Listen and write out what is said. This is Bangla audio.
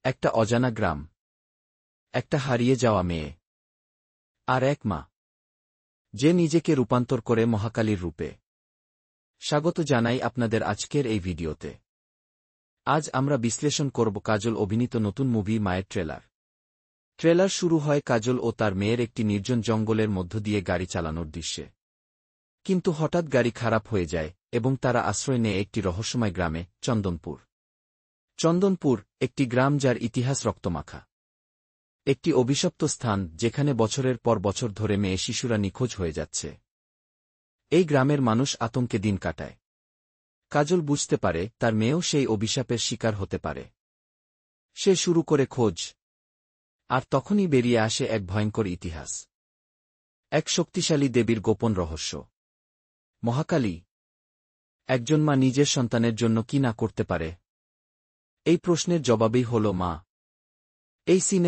একটা অজানা গ্রাম, একটা হারিয়ে যাওয়া মেয়ে, আর এক মা যে নিজেকে রূপান্তর করে মহাকালীর রূপে। স্বাগত জানাই আপনাদের আজকের এই ভিডিওতে। আজ আমরা বিশ্লেষণ করব কাজল অভিনীত নতুন মুভি মায়ের ট্রেলার শুরু হয় কাজল ও তার মেয়ের একটি নির্জন জঙ্গলের মধ্য দিয়ে গাড়ি চালানোর দৃশ্যে। কিন্তু হঠাৎ গাড়ি খারাপ হয়ে যায় এবং তারা আশ্রয় নেয় একটি রহস্যময় গ্রামে, চন্দনপুর, একটি গ্রাম যার ইতিহাস রক্তমাখা। একটি অভিশপ্ত স্থান যেখানে বছরের পর বছর ধরে মেয়ে শিশুরা নিখোঁজ হয়ে যাচ্ছে। এই গ্রামের মানুষ আতঙ্কে দিন কাটায়। কাজল বুঝতে পারে তার মেয়েও সেই অভিশাপের শিকার হতে পারে। সে শুরু করে খোঁজ। আর তখনই বেরিয়ে আসে এক ভয়ঙ্কর ইতিহাস, এক শক্তিশালী দেবীর গোপন রহস্য। মহাকালী, একজন মা নিজের সন্তানের জন্য কি না করতে পারে? এই প্রশ্নের জবাবই হল মা। এই সিনেমা